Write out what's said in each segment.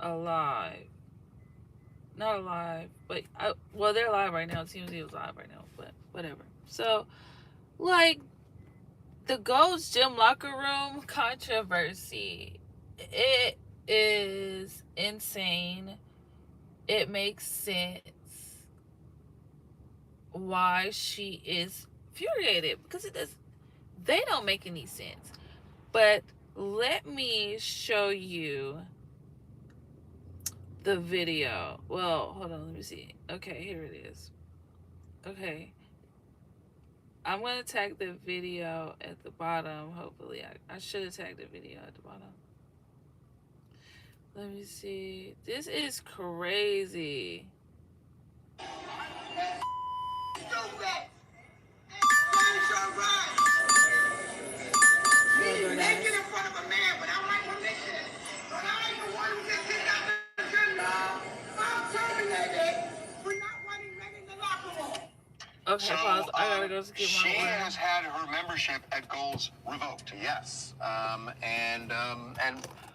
alive. Not alive, but well, they're live right now. TMZ was live right now, but whatever. So, like, the Gold's Gym locker room controversy, it is insane. It makes sense why she is infuriated because it does. They don't make any sense. But let me show you the video. Well, hold on, let me see. Okay, here it is. Okay. I'm going to tag the video at the bottom. Hopefully, I should have tagged the video at the bottom. Let me see. This is crazy. Okay, so, pause. I gotta go skip my She has had her membership at Gold's revoked. Yes, and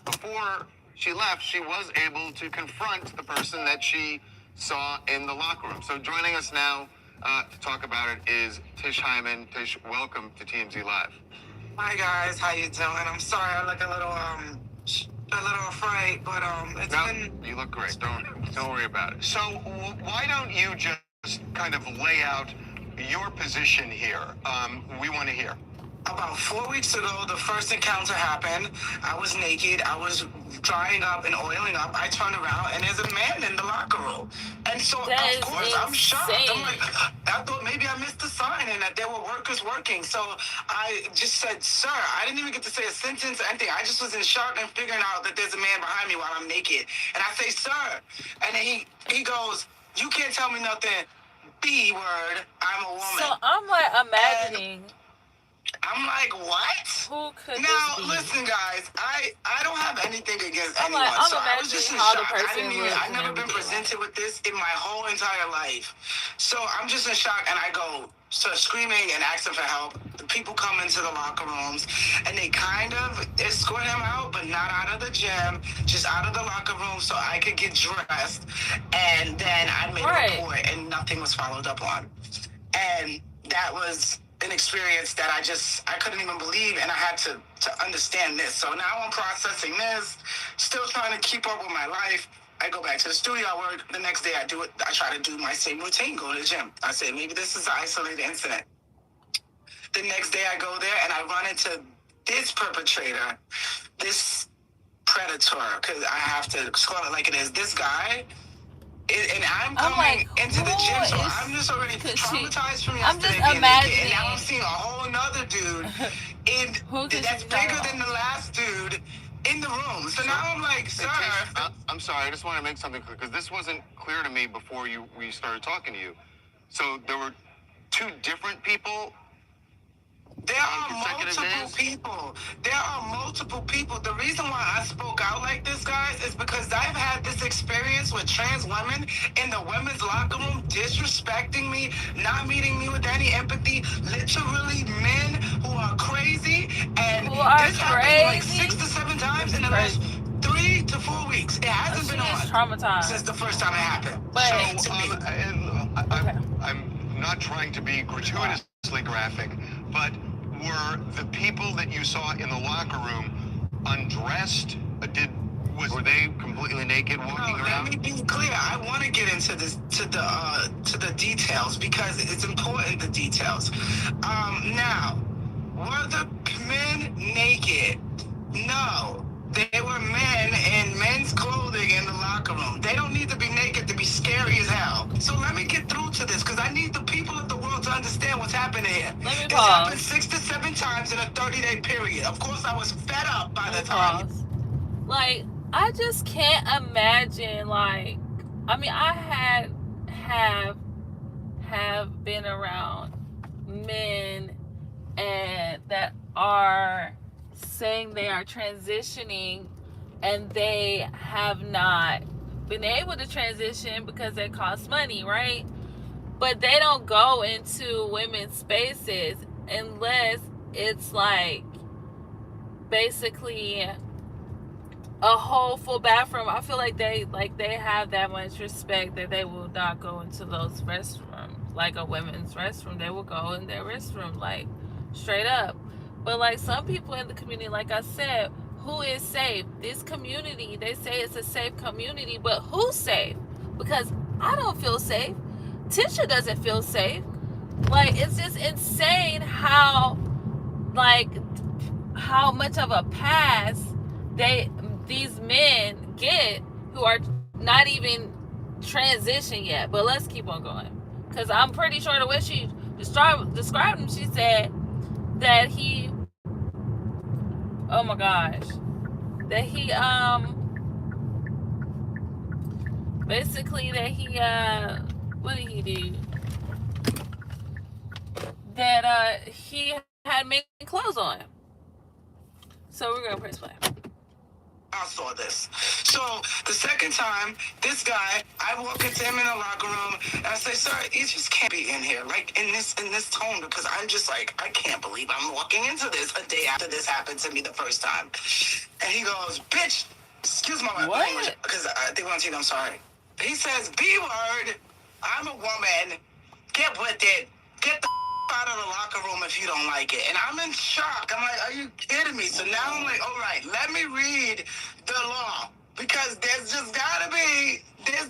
before she left, she was able to confront the person that she saw in the locker room. So joining us now to talk about it is Tish Hyman. Tish, welcome to TMZ Live. Hi guys, how you doing? I'm sorry, I look a little afraid, but You look great. Don't worry about it. So why don't you just kind of lay out your position here? We want to hear. About 4 weeks ago, the first encounter happened. I was naked. I was drying up and oiling up. I turned around, and there's a man in the locker room. And so, of course, I'm shocked. I'm like, I thought maybe I missed the sign and that there were workers working. So I just said, sir. I didn't even get to say a sentence or anything. I just was in shock and figuring out that there's a man behind me while I'm naked. And I say, sir. And then he goes, you can't tell me nothing. B word, I'm a woman. So I'm like imagining. I'm like, what? Who could now, this be? Listen, guys, I don't have anything against anyone. Like, so I was just in shock. I've never been presented with this in my whole entire life. So I'm just in shock, and I go start screaming and asking for help. The people come into the locker rooms, and they kind of escort him out, but not out of the gym, just out of the locker room so I could get dressed. And then I made a report, and nothing was followed up on. And that was an experience that I couldn't even believe, and I had to understand this. So now I'm processing this, still trying to keep up with my life. I go back to the studio, I work. The next day I do it. I try to do my same routine, go to the gym. I say, maybe this is an isolated incident. The next day I go there and I run into this perpetrator, this predator, because I have to call it like it is, this guy. And I'm coming into the gym, so I'm just already traumatized from yesterday. I'm just imagining. And now I'm seeing a whole nother dude that's bigger than the last dude in the room. So now I'm like, sir. I'm sorry, I just want to make something clear, because this wasn't clear to me before we started talking to you. So there were two different people? There are multiple people. There are multiple people. The reason why I spoke out like this, guys, is because I've had this experience with trans women in the women's locker room disrespecting me, not meeting me with any empathy, literally men who are crazy. And this happened like 6 to 7 times in the last 3 to 4 weeks. It hasn't been on since the first time it happened. But so, I'm not trying to be gratuitously graphic, but were the people that you saw in the locker room undressed? Were they completely naked walking around? Let me be clear. I want to get into this to the details because it's important, the details. Now, were the men naked? No. They were men in men's clothing in the locker room. They don't need to be naked to be scary as hell. So let me get through to this, because I need the people of the world to understand what's happening here. It's happened 6 to 7 times in a 30-day period. Of course, I was fed up by the time. Like, I just can't imagine, like, I mean, I have been around men and that are saying they are transitioning and they have not been able to transition because it costs money, right? But they don't go into women's spaces unless it's like basically a whole full bathroom, I feel like they have that much respect that they will not go into those restrooms, like a women's restroom. They will go in their restroom, like straight up. But like some people in the community, like I said, who is safe? This community, they say it's a safe community, but who's safe? Because I don't feel safe. Tisha doesn't feel safe. Like it's just insane like how much of a pass these men get who are not even transitioned yet. But let's keep on going, because I'm pretty sure the way she described him, she said that he, oh my gosh, that he basically that he what did he do? That he had many clothes on. So we're gonna press play. I saw this. So the second time, this guy, I walk into him in the locker room and I say, "Sir, you just can't be in here like in this tone," because I'm just like, I can't believe I'm walking into this a day after this happened to me the first time. And he goes, "Bitch, excuse my language, because I think I'm sorry." He says, "B word, I'm a woman. Get with it. Get the out of the locker room if you don't like it." And I'm in shock. I'm like, are you kidding me? So now I'm like, all right, let me read the law, because there's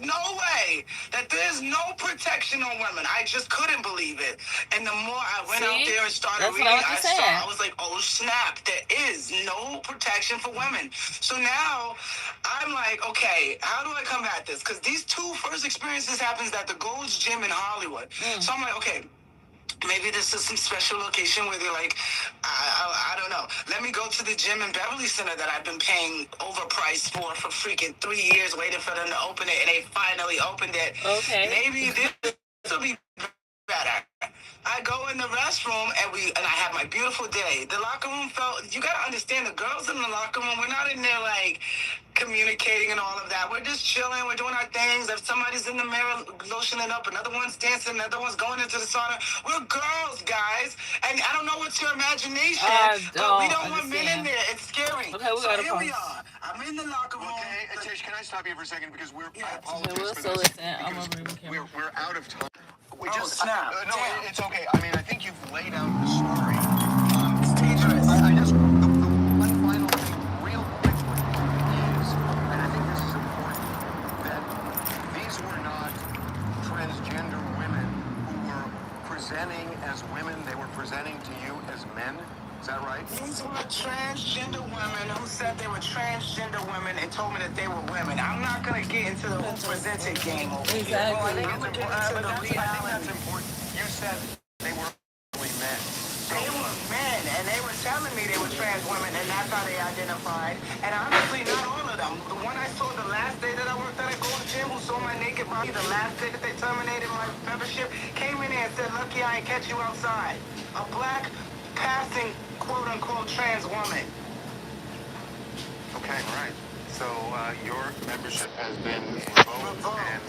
no way that there's no protection on women. I just couldn't believe it. And the more I went out there and started reading, I was like, oh snap, there is no protection for women. So now I'm like, okay, how do I combat this? Because these two first experiences happens at the Gold's Gym in Hollywood. So I'm like, okay, maybe this is some special location where they're like, I don't know. Let me go to the gym in Beverly Center that I've been paying overpriced for freaking 3 years, waiting for them to open it, and they finally opened it. Okay. Maybe this will be better. I go in the restroom and I have my beautiful day. The locker room you gotta understand, the girls in the locker room, we're not in there like communicating and all of that. We're just chilling, we're doing our things. If somebody's in the mirror lotioning up, another one's dancing, another one's going into the sauna. We're girls, guys. And I don't know what's your imagination, but we don't want men in there. It's scary. Okay, so here we are. I'm in the locker room. Okay, Tish, can I stop you for a second? Because I apologize for this. Listen, I'm over the we're out of time. Snap. No, it's okay. I mean, I think you've laid out the story. It's dangerous. I just, the one final thing, real quickly, is, and I think this is important, that these were not transgender women who were presenting as women. They were presenting to you as men. Is that right? These were transgender women who said they were transgender women and told me that they were women. I'm not going to get into the who presented game over here. Exactly. Well, I think that's important. You said they were really men. They were men, and they were telling me they were trans women, and that's how they identified. And honestly, not all of them. The one I saw the last day that I worked at a Gold's Gym, who saw my naked body, the last day that they terminated my membership, came in there and said, "Lucky I ain't catch you outside." A black, passing, quote-unquote, trans woman. Okay, right. So your membership has been revoked. And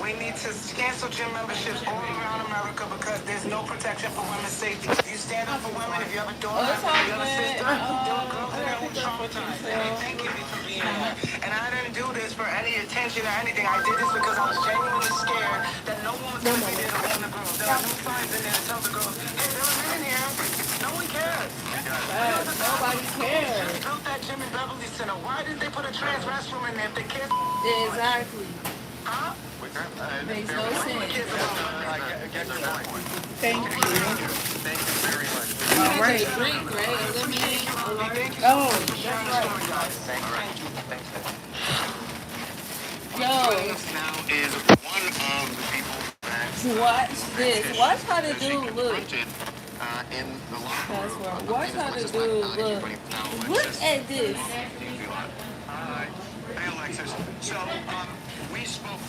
we need to cancel gym memberships all around America because there's no protection for women's safety. If you stand up for women, if you have a daughter, if you have a sister, there are girls in there who traumatized. And they thanking me for being here. And I didn't do this for any attention or anything. I did this because I was genuinely scared that no one was going to be there to warn the girls. There are no signs in there to tell the girls, hey, there are men in here. No one cares. Nobody cares. They built that gym in Beverly Center. Why didn't they put a trans restroom in there if they cared? Exactly. Huh? Makes no sense. Thank you. Thank you very much. All right. Drink, right? Lemonade. Oh, that's right. Thanks. Yo. Now is one of the people that watch this. Watch how the dude look. In the locker That's room. right. Watch how the dude look. Look at this. Hey, Alexis. So, we spoke.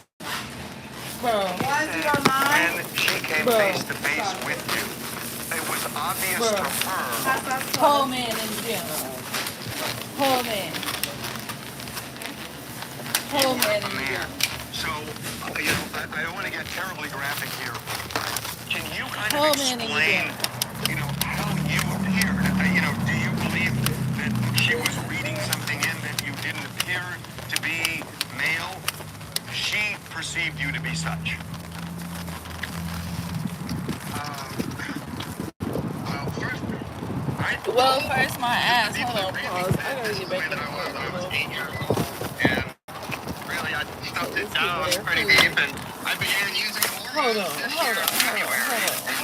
Bro. When she came face to face with you, it was obvious to her. Whole man in the gym. Whole man. Whole man in the gym. So, I don't want to get terribly graphic here. Can you kind of explain, how you appeared? Do you believe that she was reading something in that you didn't perceived you to be such? Well, first my ass. People Hold on, that pause. raised me I gotta said this get is the way back in that the I was when I was car. 8 years old. And really, I stuffed it Let's get down there. pretty deep, and I began using Hold hormones on, this hold year on, in hold on, February.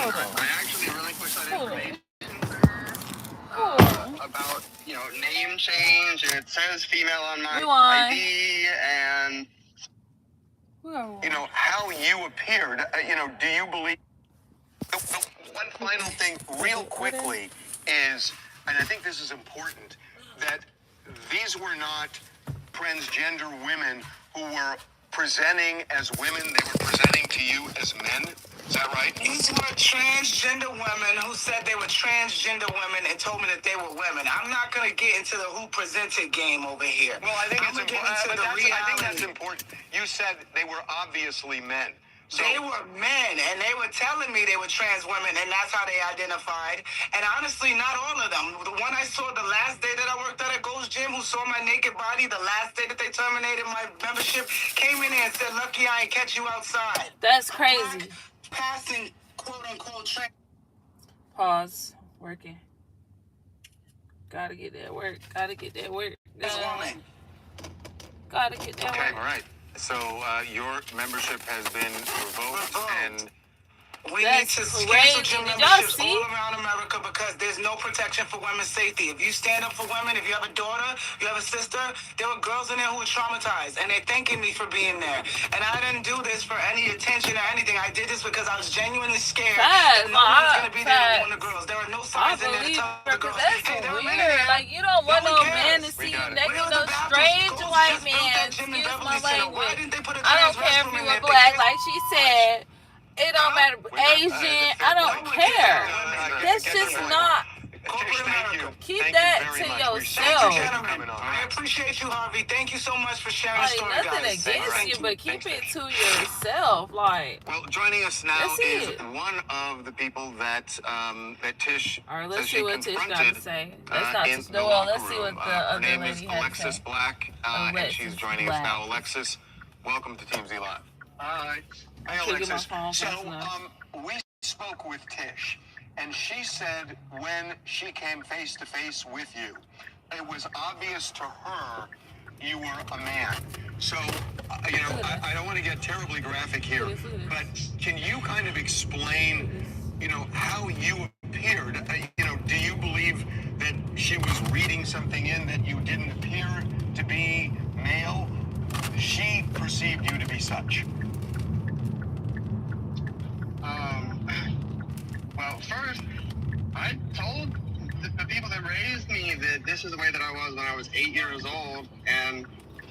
hold on, And I actually relinquished that hold on, information to her hold on. about, name change, and it says female on my Rewind. ID, and, how you appeared. Do you believe... The one final thing, real quickly, is, and I think this is important, that these were not transgender women who were presenting as women. They were presenting to you as men. Is that right? These were transgender women who said they were transgender women and told me that they were women. I'm not going to get into the who presented game over here. Well, I think it's important. I think that's important. You said they were obviously men. So, they were men, and they were telling me they were trans women, and that's how they identified. And honestly, not all of them. The one I saw the last day that I worked at Gold's Gym, who saw my naked body, the last day that they terminated my membership, came in there and said, "Lucky I ain't catch you outside." That's crazy. Passing, quote-unquote, trans. Pause. Working. Gotta get that work. Gotta get that work. Woman. Gotta get that okay, work. all right. So your membership has been revoked, and we need to cancel gym memberships all around America because there's no protection for women's safety. If you stand up for women, if you have a daughter, you have a sister, there were girls in there who were traumatized, and they're thanking me for being there. And I didn't do this for any attention or anything. I did this because I was genuinely scared that no one's going to be there to warn the girls. There are no signs in there to tell the girls, hey, there are men in there. Like, you don't want no man to see you naked, no strange white man. Excuse my language. I don't care if you were black, like she said. It don't matter. Asian, I don't care. That's just not. Keep that to yourself. I appreciate you, Harvey. Thank you so much for sharing the story, nothing guys. against you, but keep it to yourself. Like, well, joining us now is one of the people that that Tish let's see what Tish got to say. Let's see what the other lady had to say. Alexis Black, and she's joining us now. Alexis, welcome to Team Z Live. Hi. Hey, Alexis. So, we spoke with Tish, and she said when she came face to face with you, it was obvious to her you were a man. So, I don't want to get terribly graphic here, but can you kind of explain, how you appeared? Do you believe that she was reading something in that you didn't appear to be male? She perceived you to be such. Well, first, I told the people that raised me that this is the way that I was when I was 8 years old, and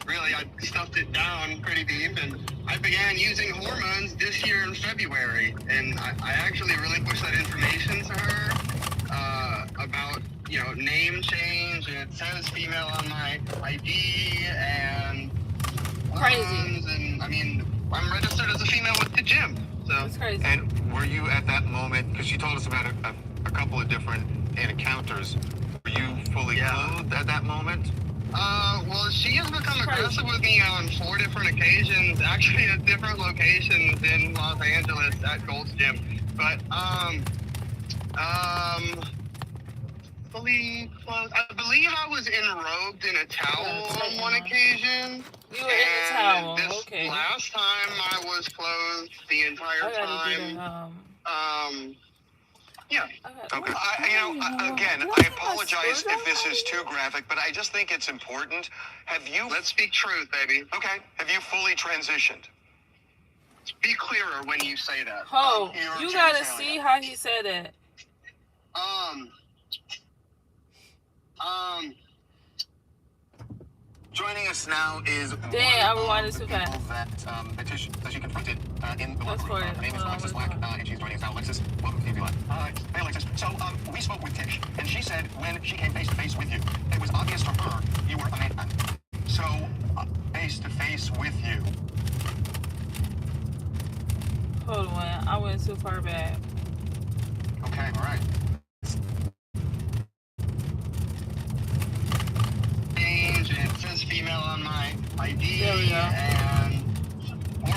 really, I stuffed it down pretty deep, and I began using hormones this year in February, and I actually relinquished that information to her about, name change, and it says female on my ID, and crazy. And, I'm registered as a female with the gym. So, that's crazy. And were you at that moment, because she told us about a couple of different encounters, were you fully clothed at that moment? Well, she has become aggressive with me on 4 different occasions, actually at different locations in Los Angeles at Gold's Gym. But, fully clothed. I believe I was enrobed in a towel on one occasion. You were in a towel, okay. Last time I was clothed the entire time. Yeah. Okay. I apologize if this is too graphic, but I just think it's important. Let's speak truth, baby. Okay. Have you fully transitioned? Be clearer when you say that. Oh, you gotta see how he said it. Joining us now is I rewind it too fast. That she confronted in the locker room. Her name is Alexis Black, and she's joining us now. Alexis, welcome to TV Live. Hi. Hey, Alexis. So, we spoke with Tish, and she said when she came face to face with you, it was obvious to her you were a man. So, face to face with you. Hold on, I went too far back. Okay, all right. And it says female on my ID, and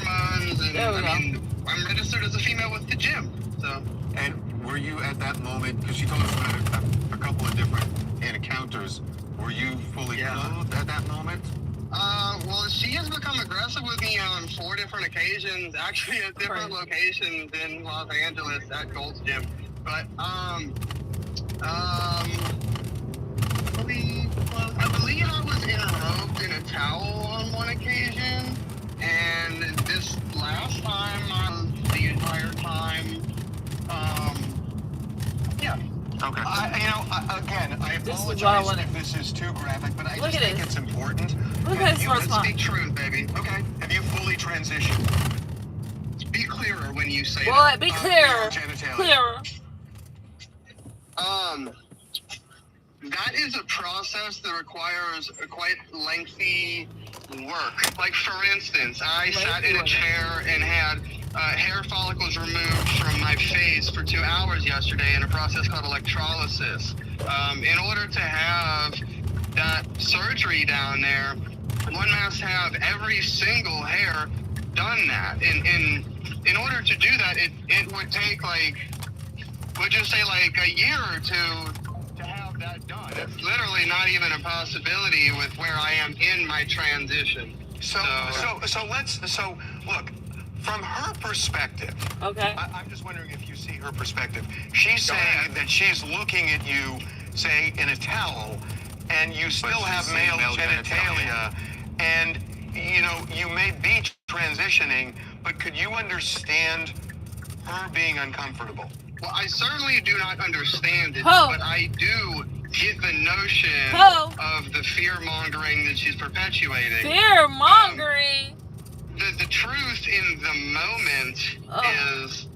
hormones, and There we I go. mean, I'm registered as a female with the gym. So. And were you at that moment, because she told us about a couple of different encounters, were you fully clothed at that moment? Well, she has become aggressive with me on 4 different occasions, actually at different locations in Los Angeles at Gold's Gym. But, I believe I was enrobed in a towel on one occasion, and this last time, the entire time, yeah. Okay. Again, I This is what I apologize wanna- if this is too graphic, but I Look just at think this. it's important. Look at his you, response. Speak truth, baby. Okay. Have you fully transitioned? Be clearer when you say Well, that. be clearer. genitalia. Clearer. That is a process that requires a quite lengthy work. Like, for instance, I sat in a chair and had hair follicles removed from my face for 2 hours yesterday in a process called electrolysis. In order to have that surgery down there, one must have every single hair done that. In order to do that, it would take, like, would you say, like, a year or two to have that done. It's literally not even a possibility with where I am in my transition. So look, from her perspective, Okay. I'm just wondering if you see her perspective. She's saying that she's looking at you, say, in a towel, and you still have male genitalia, and, you know, you may be transitioning, but could you understand her being uncomfortable? Well, I certainly do not understand it, Ho. but I do get the notion Ho. of the fear-mongering that she's perpetuating. Fear mongering. The truth in the moment is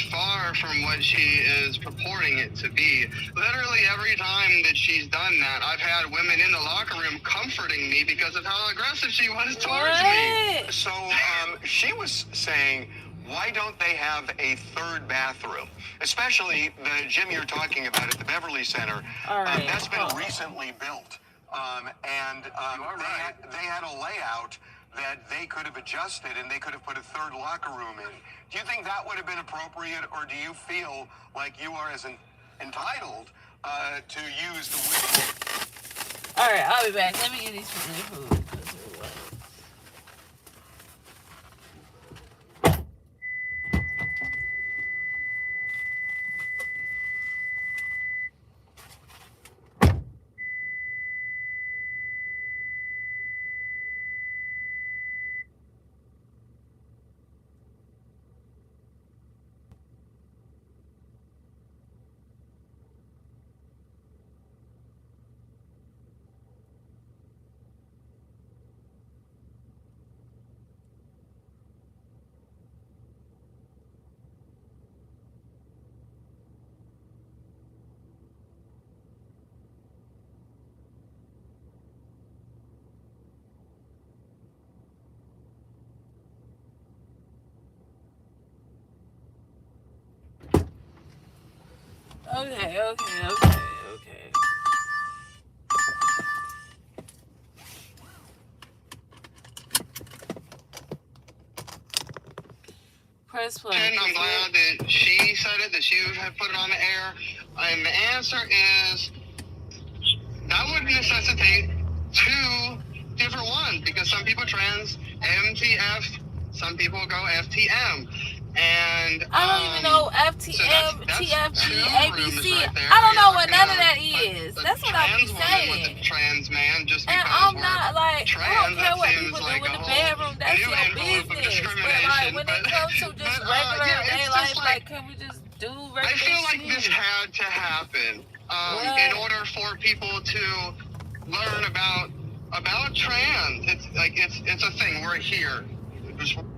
far from what she is purporting it to be. Literally every time that she's done that, I've had women in the locker room comforting me because of how aggressive she was towards me. What? So she was saying, why don't they have a third bathroom? Especially the gym you're talking about at the Beverly Center. All right. That's been recently built. They had a layout that they could have adjusted, and they could have put a third locker room in. Do you think that would have been appropriate, or do you feel like you are as entitled to use the women? All right, I'll be back. Let me get these food. Okay. Press play. And I'm glad that she said it, that she had put it on the air. And the answer is that would necessitate 2 different ones, because some people trans MTF, some people go FTM. And I don't even know FTM, that's TFG, 2 ABC. rooms right there. I don't know You're what not none of gonna that put is. a That's what I be trans woman with saying. a trans man just And because I'm we're not like, trans. I don't care That what seems people do like in a the whole bedroom. That's new your envelope of business. But like discrimination. when it comes to just regular yeah, day it's life, just like can we just do regular I feel like shit? this had to happen in order for people to learn about trans. It's like it's a thing. We're here.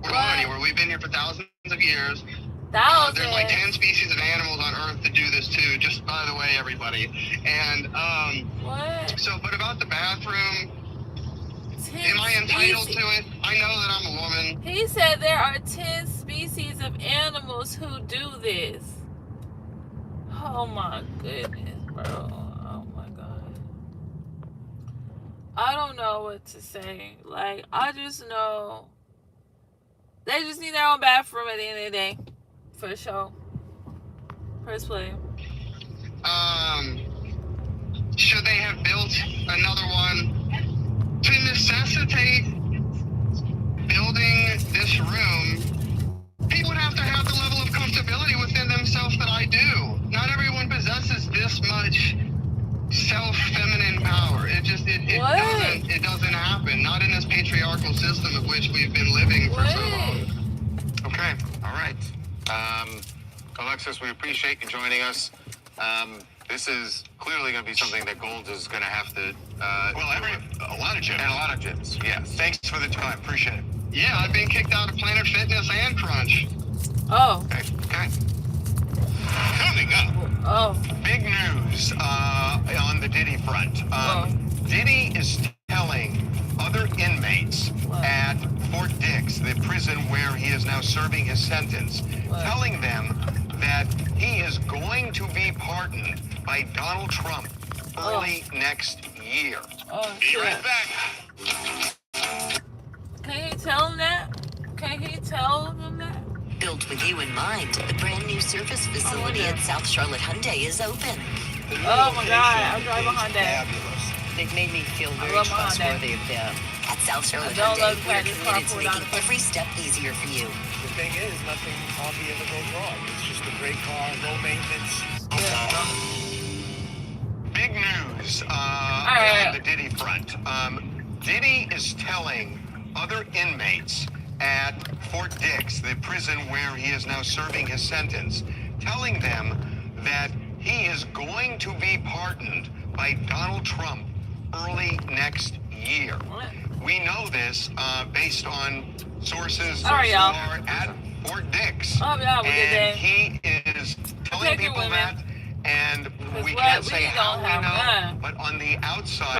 We're not anywhere. We've been here for thousands of years. There's like 10 species of animals on Earth that do this too. Just by the way, everybody. And What? so, but about the bathroom, 10 am I entitled species. to it? I know that I'm a woman. He said there are 10 species of animals who do this. Oh my goodness, bro. Oh my god. I don't know what to say. Like, I just know They just need their own bathroom at the end of the day. For sure. Press play. Should they have built another one to necessitate building this room? People would have to have the level of comfortability within themselves that I do. Not everyone possesses this much self-feminine power. It doesn't happen. Not in this patriarchal system of which we've been living for so long. Okay, all right. Alexis, we appreciate you joining us. This is clearly going to be something that Gold is going to have to. A lot of gyms. And a lot of gyms, yes. Thanks for the time. Appreciate it. Yeah, I've been kicked out of Planet Fitness and Crunch. Oh. Okay. Coming up. Oh. Big news on the Diddy front. Diddy is telling other inmates at Fort Dix, the prison where he is now serving his sentence, telling them that he is going to be pardoned by Donald Trump early next year. Oh, Be right back. Can he tell him that? Can he tell them that? Built with you in mind, the brand new service facility at South Charlotte Hyundai is open. Oh my God, I'm driving a Hyundai. They've made me feel very love my trustworthy of them. At South Charlotte don't love Hyundai, we're that this committed to carpool making down every step easier for you. The thing is, nothing hardly ever goes wrong. It's just a great car, low maintenance. Big news on the Diddy front. Diddy is telling other inmates at Fort Dix, the prison where he is now serving his sentence, telling them that he is going to be pardoned by Donald Trump early next year. We know this based on sources who are at Fort Dix. And he is telling people that, and we can't say how we know, but on the outside.